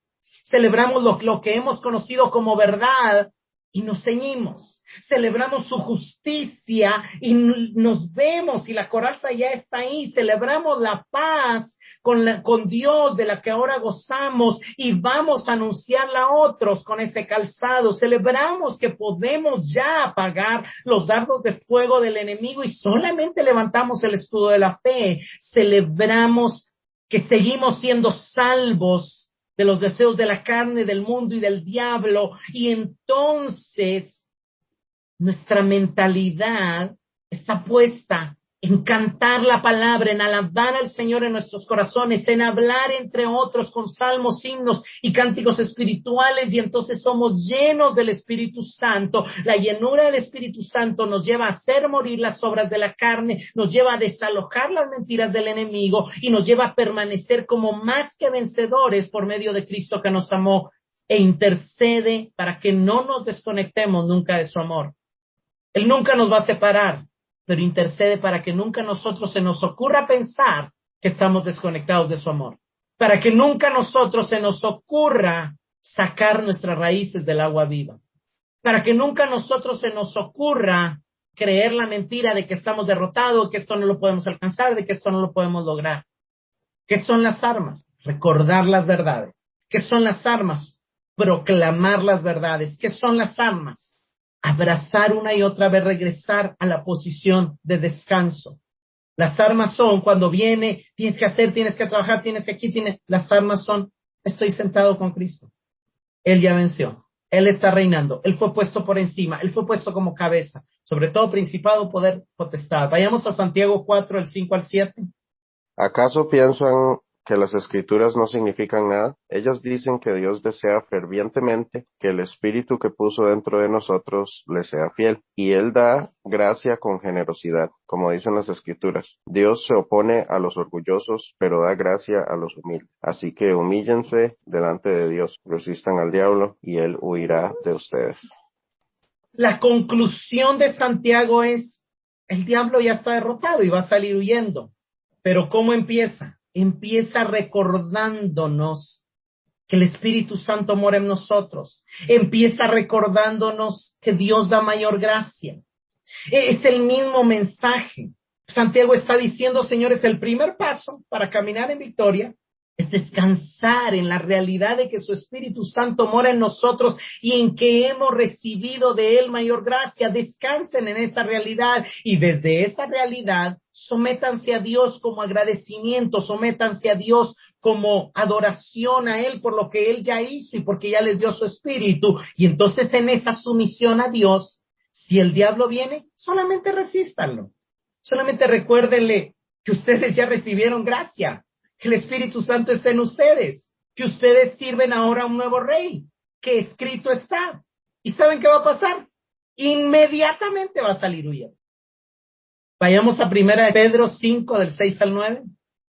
Celebramos lo que hemos conocido como verdad y nos ceñimos. Celebramos su justicia y nos vemos y la coraza ya está ahí. Celebramos la paz con Dios de la que ahora gozamos y vamos a anunciarla a otros con ese calzado. Celebramos que podemos ya apagar los dardos de fuego del enemigo y solamente levantamos el escudo de la fe. Celebramos que seguimos siendo salvos de los deseos de la carne, del mundo y del diablo, y entonces nuestra mentalidad está puesta en cantar la palabra, en alabar al Señor en nuestros corazones, en hablar entre otros con salmos, himnos y cánticos espirituales, y entonces somos llenos del Espíritu Santo. La llenura del Espíritu Santo nos lleva a hacer morir las obras de la carne, nos lleva a desalojar las mentiras del enemigo y nos lleva a permanecer como más que vencedores por medio de Cristo que nos amó e intercede para que no nos desconectemos nunca de su amor. Él nunca nos va a separar, pero intercede para que nunca a nosotros se nos ocurra pensar que estamos desconectados de su amor. Para que nunca a nosotros se nos ocurra sacar nuestras raíces del agua viva. Para que nunca a nosotros se nos ocurra creer la mentira de que estamos derrotados, que esto no lo podemos alcanzar, de que esto no lo podemos lograr. ¿Qué son las armas? Recordar las verdades. ¿Qué son las armas? Proclamar las verdades. ¿Qué son las armas? Abrazar una y otra vez, regresar a la posición de descanso. Las armas son cuando viene, tienes que hacer, tienes que trabajar, tienes que aquí, las armas son, estoy sentado con Cristo. Él ya venció, Él está reinando, Él fue puesto por encima, Él fue puesto como cabeza, sobre todo principado, poder, potestad. Vayamos a Santiago 4, el 5 al 7. ¿Acaso piensan que las Escrituras no significan nada? Ellas dicen que Dios desea fervientemente que el Espíritu que puso dentro de nosotros le sea fiel, y Él da gracia con generosidad, como dicen las Escrituras. Dios se opone a los orgullosos, pero da gracia a los humildes. Así que humíllense delante de Dios, resistan al diablo, y Él huirá de ustedes. La conclusión de Santiago es, el diablo ya está derrotado y va a salir huyendo. Pero ¿cómo empieza? Empieza recordándonos que el Espíritu Santo mora en nosotros. Empieza recordándonos que Dios da mayor gracia. Es el mismo mensaje. Santiago está diciendo, señores, el primer paso para caminar en victoria es descansar en la realidad de que su Espíritu Santo mora en nosotros y en que hemos recibido de Él mayor gracia. Descansen en esa realidad y desde esa realidad sométanse a Dios como agradecimiento, sométanse a Dios como adoración a Él por lo que Él ya hizo y porque ya les dio su Espíritu. Y entonces en esa sumisión a Dios, si el diablo viene, solamente resístanlo. Solamente recuérdenle que ustedes ya recibieron gracia, que el Espíritu Santo está en ustedes, que ustedes sirven ahora a un nuevo rey, que escrito está. ¿Y saben qué va a pasar? Inmediatamente va a salir huyendo. Vayamos a 1 Pedro 5, del 6 al 9.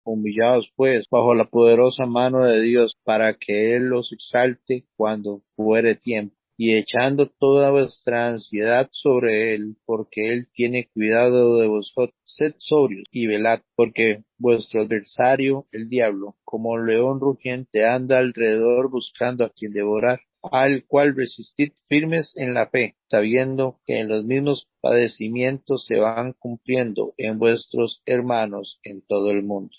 Humillaos pues bajo la poderosa mano de Dios, para que Él los exalte cuando fuere tiempo, y echando toda vuestra ansiedad sobre Él, porque Él tiene cuidado de vosotros. Sed sobrios y velad, porque vuestro adversario, el diablo, como león rugiente, anda alrededor buscando a quien devorar, al cual resistid firmes en la fe, sabiendo que en los mismos padecimientos se van cumpliendo en vuestros hermanos en todo el mundo.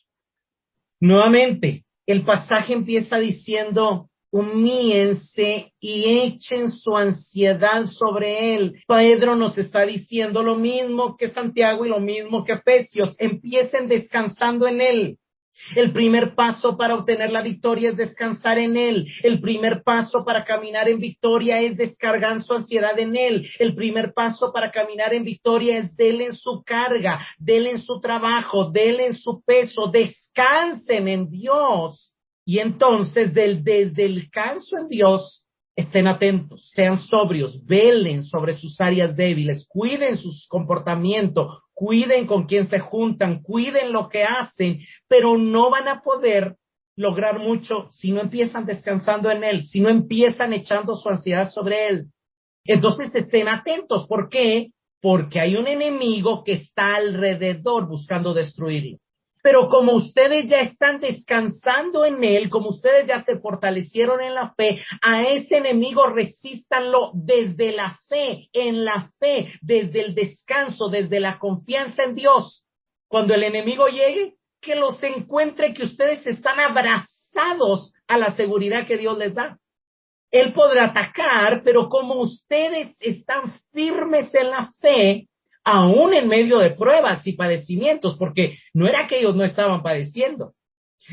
Nuevamente, el pasaje empieza diciendo, humíense y echen su ansiedad sobre Él. Pedro nos está diciendo lo mismo que Santiago y lo mismo que Efesios. Empiecen descansando en Él. El primer paso para obtener la victoria es descansar en Él. El primer paso para caminar en victoria es descargar su ansiedad en Él. El primer paso para caminar en victoria es déle en su carga, déle en su trabajo, déle en su peso. Descansen en Dios. Y entonces, desde el descanso en Dios, estén atentos, sean sobrios, velen sobre sus áreas débiles, cuiden su comportamiento, cuiden con quién se juntan, cuiden lo que hacen, pero no van a poder lograr mucho si no empiezan descansando en Él, si no empiezan echando su ansiedad sobre Él. Entonces estén atentos. ¿Por qué? Porque hay un enemigo que está alrededor buscando destruirlo. Pero como ustedes ya están descansando en Él, como ustedes ya se fortalecieron en la fe, a ese enemigo resístanlo desde la fe, en la fe, desde el descanso, desde la confianza en Dios. Cuando el enemigo llegue, que los encuentre, que ustedes están abrazados a la seguridad que Dios les da. Él podrá atacar, pero como ustedes están firmes en la fe, aún en medio de pruebas y padecimientos, porque no era que ellos no estaban padeciendo.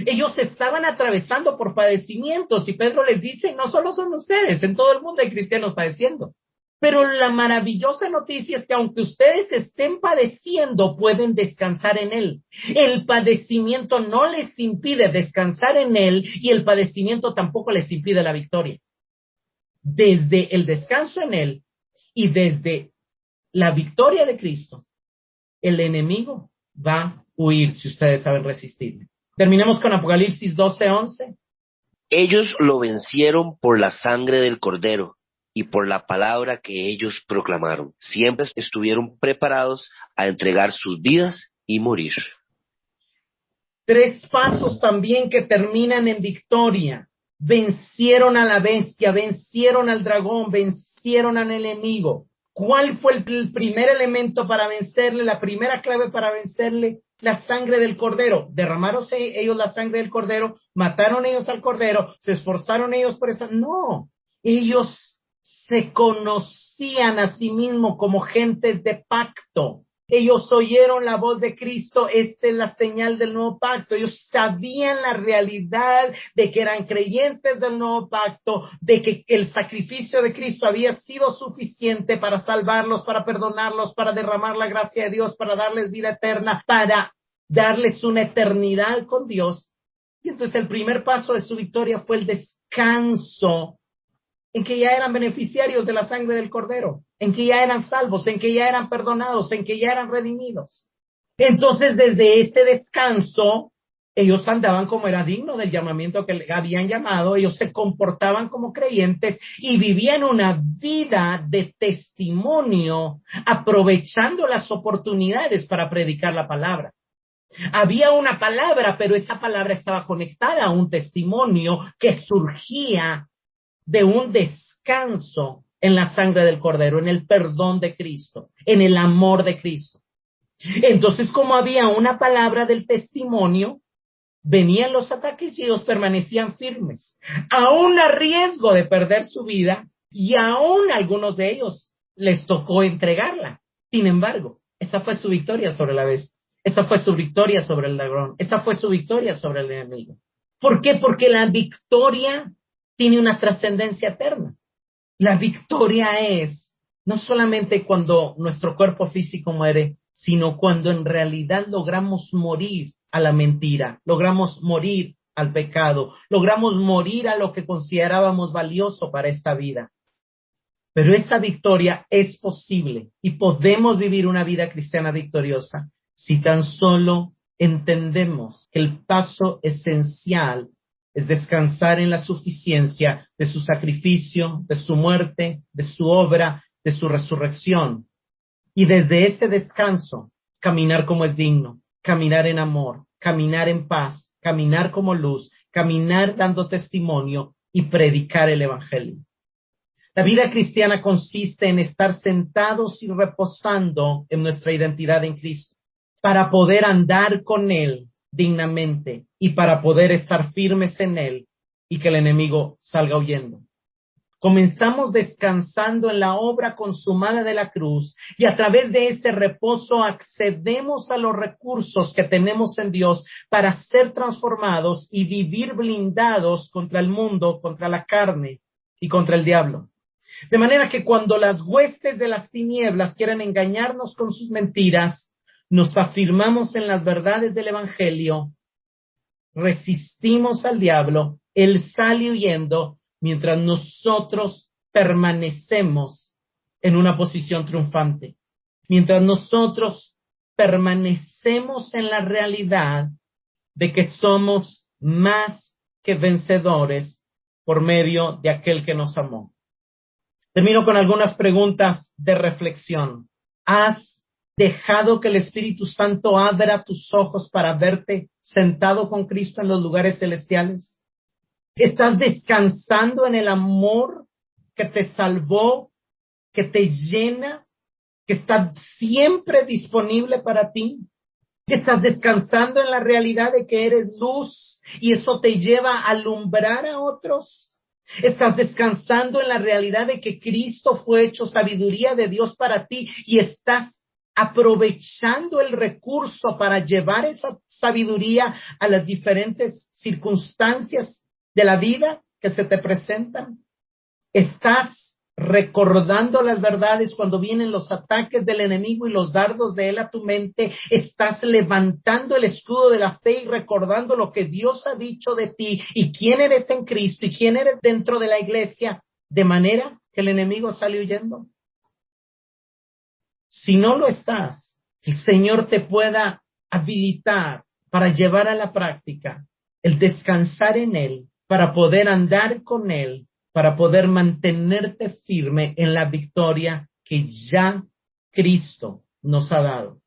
Ellos estaban atravesando por padecimientos y Pedro les dice, no solo son ustedes, en todo el mundo hay cristianos padeciendo. Pero la maravillosa noticia es que aunque ustedes estén padeciendo, pueden descansar en Él. El padecimiento no les impide descansar en Él y el padecimiento tampoco les impide la victoria. Desde el descanso en Él y desde la victoria de Cristo, el enemigo va a huir si ustedes saben resistirle. Terminemos con Apocalipsis 12:11. Ellos lo vencieron por la sangre del Cordero y por la palabra que ellos proclamaron. Siempre estuvieron preparados a entregar sus vidas y morir. 3 pasos también que terminan en victoria. Vencieron a la bestia, vencieron al dragón, vencieron al enemigo. ¿Cuál fue el primer elemento para vencerle? La primera clave para vencerle, la sangre del Cordero. Derramaron ellos la sangre del Cordero, mataron ellos al Cordero, se esforzaron ellos por esa. No, ellos se conocían a sí mismos como gentes de pacto. Ellos oyeron la voz de Cristo, esta es la señal del nuevo pacto. Ellos sabían la realidad de que eran creyentes del nuevo pacto, de que el sacrificio de Cristo había sido suficiente para salvarlos, para perdonarlos, para derramar la gracia de Dios, para darles vida eterna, para darles una eternidad con Dios. Y entonces el primer paso de su victoria fue el descanso en que ya eran beneficiarios de la sangre del Cordero, en que ya eran salvos, en que ya eran perdonados, en que ya eran redimidos. Entonces, desde este descanso, ellos andaban como era digno del llamamiento que le habían llamado, ellos se comportaban como creyentes y vivían una vida de testimonio, aprovechando las oportunidades para predicar la palabra. Había una palabra, pero esa palabra estaba conectada a un testimonio que surgía de un descanso en la sangre del Cordero, en el perdón de Cristo, en el amor de Cristo. Entonces, como había una palabra del testimonio, venían los ataques y ellos permanecían firmes, aún a riesgo de perder su vida, y aún a algunos de ellos les tocó entregarla. Sin embargo, esa fue su victoria sobre la bestia, esa fue su victoria sobre el dragón, esa fue su victoria sobre el enemigo. ¿Por qué? Porque la victoria tiene una trascendencia eterna. La victoria es no solamente cuando nuestro cuerpo físico muere, sino cuando en realidad logramos morir a la mentira, logramos morir al pecado, logramos morir a lo que considerábamos valioso para esta vida. Pero esa victoria es posible y podemos vivir una vida cristiana victoriosa si tan solo entendemos que el paso esencial es descansar en la suficiencia de su sacrificio, de su muerte, de su obra, de su resurrección. Y desde ese descanso, caminar como es digno, caminar en amor, caminar en paz, caminar como luz, caminar dando testimonio y predicar el evangelio. La vida cristiana consiste en estar sentados y reposando en nuestra identidad en Cristo, para poder andar con Él dignamente y para poder estar firmes en Él y que el enemigo salga huyendo. Comenzamos descansando en la obra consumada de la cruz y a través de ese reposo accedemos a los recursos que tenemos en Dios para ser transformados y vivir blindados contra el mundo, contra la carne y contra el diablo. De manera que cuando las huestes de las tinieblas quieren engañarnos con sus mentiras, nos afirmamos en las verdades del evangelio, resistimos al diablo, él sale huyendo, mientras nosotros permanecemos en una posición triunfante, mientras nosotros permanecemos en la realidad de que somos más que vencedores por medio de aquel que nos amó. Termino con algunas preguntas de reflexión. ¿Has dejado que el Espíritu Santo abra tus ojos para verte sentado con Cristo en los lugares celestiales? ¿Estás descansando en el amor que te salvó, que te llena, que está siempre disponible para ti? ¿Estás descansando en la realidad de que eres luz y eso te lleva a alumbrar a otros? ¿Estás descansando en la realidad de que Cristo fue hecho sabiduría de Dios para ti y estás aprovechando el recurso para llevar esa sabiduría a las diferentes circunstancias de la vida que se te presentan? ¿Estás recordando las verdades cuando vienen los ataques del enemigo y los dardos de él a tu mente? ¿Estás levantando el escudo de la fe y recordando lo que Dios ha dicho de ti y quién eres en Cristo y quién eres dentro de la iglesia, de manera que el enemigo sale huyendo? Si no lo estás, el Señor te pueda habilitar para llevar a la práctica el descansar en Él, para poder andar con Él, para poder mantenerte firme en la victoria que ya Cristo nos ha dado.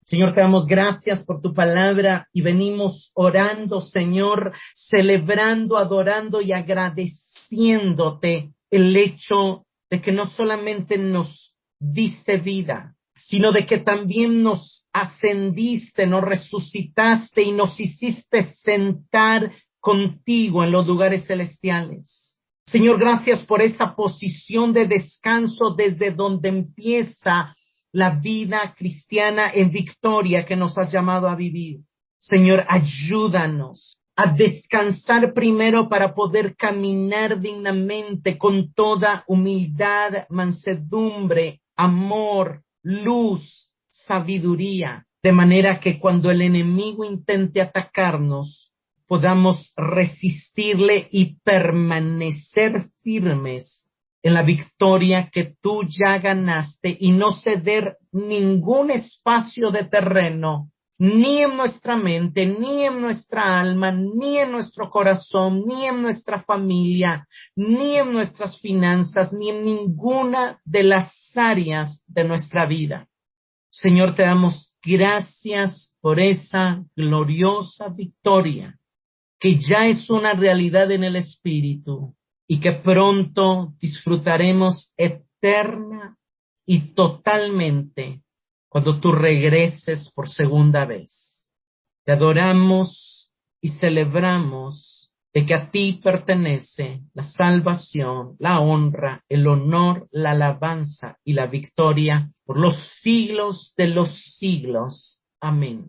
Señor, te damos gracias por tu palabra y venimos orando, Señor, celebrando, adorando y agradeciéndote el hecho de que no solamente nos diste vida, sino de que también nos ascendiste, nos resucitaste y nos hiciste sentar contigo en los lugares celestiales. Señor, gracias por esa posición de descanso desde donde empieza la vida cristiana en victoria que nos has llamado a vivir. Señor, ayúdanos a descansar primero para poder caminar dignamente con toda humildad, mansedumbre, amor, luz, sabiduría, de manera que cuando el enemigo intente atacarnos, podamos resistirle y permanecer firmes en la victoria que tú ya ganaste y no ceder ningún espacio de terreno, ni en nuestra mente, ni en nuestra alma, ni en nuestro corazón, ni en nuestra familia, ni en nuestras finanzas, ni en ninguna de las áreas de nuestra vida. Señor, te damos gracias por esa gloriosa victoria que ya es una realidad en el Espíritu y que pronto disfrutaremos eterna y totalmente cuando tú regreses por segunda vez. Te adoramos y celebramos de que a ti pertenece la salvación, la honra, el honor, la alabanza y la victoria por los siglos de los siglos. Amén.